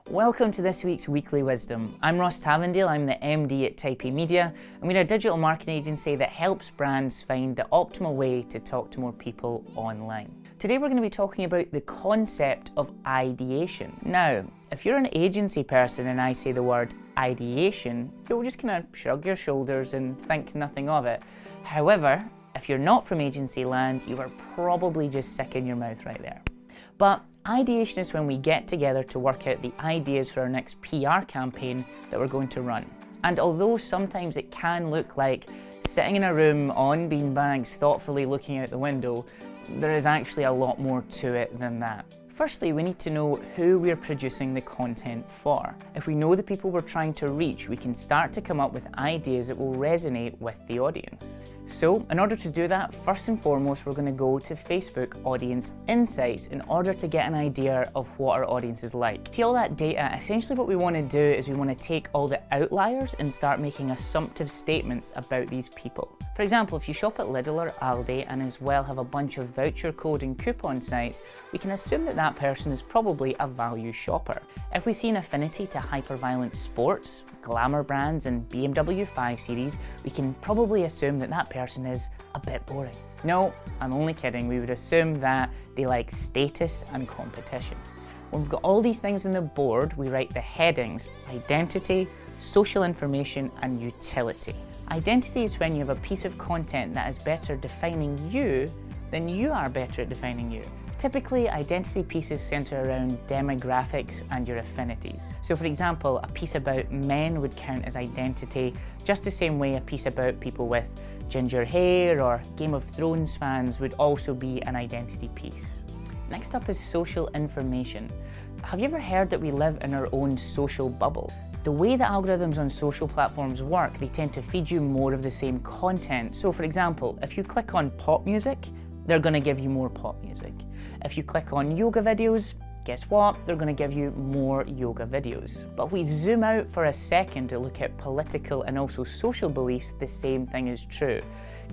Welcome to this week's Weekly Wisdom. I'm Ross Tavendale, I'm the MD at Type A Media, and we're a digital marketing agency that helps brands find the optimal way to talk to more people online. Today we're going to be talking about the concept of ideation. Now, if you're an agency person and I say the word ideation, you'll just kind of shrug your shoulders and think nothing of it. However, if you're not from agency land, you are probably just sick in your mouth right there. But ideation is when we get together to work out the ideas for our next PR campaign that we're going to run. And although sometimes it can look like sitting in a room on beanbags thoughtfully looking out the window, there is actually a lot more to it than that. Firstly, we need to know who we're producing the content for. If we know the people we're trying to reach, we can start to come up with ideas that will resonate with the audience. So, in order to do that, first and foremost, we're going to go to Facebook Audience Insights in order to get an idea of what our audience is like. To see all that data, essentially what we want to do is we want to take all the outliers and start making assumptive statements about these people. For example, if you shop at Lidl or Aldi and as well have a bunch of voucher code and coupon sites, we can assume that that person is probably a value shopper. If we see an affinity to hyper-violent sports, glamour brands and BMW 5 Series, we can probably assume that that person is a bit boring. No, I'm only kidding. We would assume that they like status and competition. When we've got all these things on the board, we write the headings: identity, social information, and utility. Identity is when you have a piece of content that is better defining you than you are better at defining you. Typically, identity pieces center around demographics and your affinities. So for example, a piece about men would count as identity, just the same way a piece about people with ginger hair or Game of Thrones fans would also be an identity piece. Next up is social information. Have you ever heard that we live in our own social bubble? The way the algorithms on social platforms work, they tend to feed you more of the same content. So for example, if you click on pop music, they're going to give you more pop music. If you click on yoga videos, guess what? They're going to give you more yoga videos. But if we zoom out for a second to look at political and also social beliefs, the same thing is true.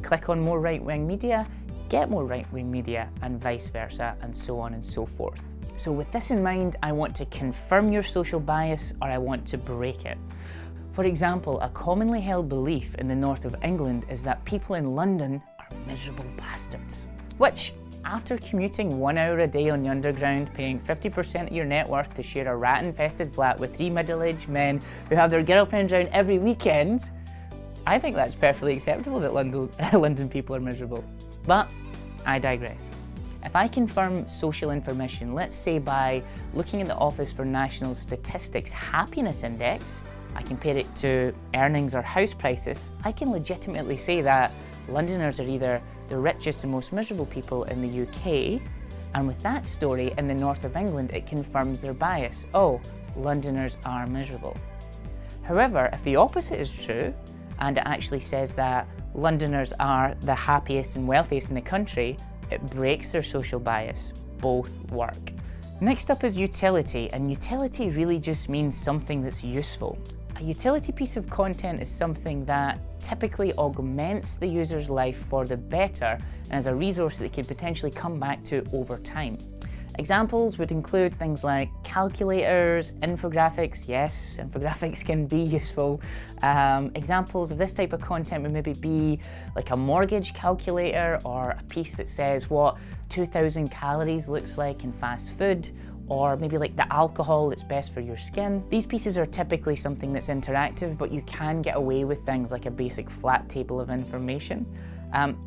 Click on more right-wing media, get more right-wing media, and vice versa, and so on and so forth. So with this in mind, I want to confirm your social bias or I want to break it. For example, a commonly held belief in the north of England is that people in London are miserable bastards. Which, after commuting 1 hour a day on the underground, paying 50% of your net worth to share a rat-infested flat with 3 middle-aged men who have their girlfriends around every weekend, I think that's perfectly acceptable that London people are miserable. But I digress. If I confirm social information, let's say by looking at the Office for National Statistics Happiness Index, I compare it to earnings or house prices, I can legitimately say that Londoners are either the richest and most miserable people in the UK, and with that story in the north of England, it confirms their bias. Oh, Londoners are miserable. However, if the opposite is true, and it actually says that Londoners are the happiest and wealthiest in the country, it breaks their social bias. Both work. Next up is utility, and utility really just means something that's useful. A utility piece of content is something that typically augments the user's life for the better and is a resource that they could potentially come back to over time. Examples would include things like calculators, infographics. Yes, infographics can be useful. Examples of this type of content would maybe be like a mortgage calculator or a piece that says what 2,000 calories looks like in fast food, or maybe like the alcohol that's best for your skin. These pieces are typically something that's interactive, but you can get away with things like a basic flat table of information.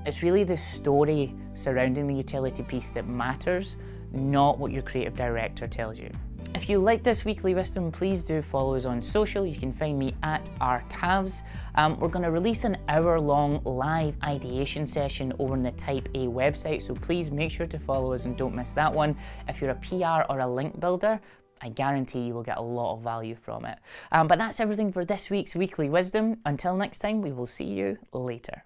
It's really the story surrounding the utility piece that matters, not what your creative director tells you. If you like this weekly wisdom, please do follow us on social. You can find me at rtavs. We're going to release an hour-long live ideation session over on the Type A website, so please make sure to follow us and don't miss that one. If you're a PR or a link builder, I guarantee you will get a lot of value from it. But that's everything for this week's weekly wisdom. Until next time, we will see you later.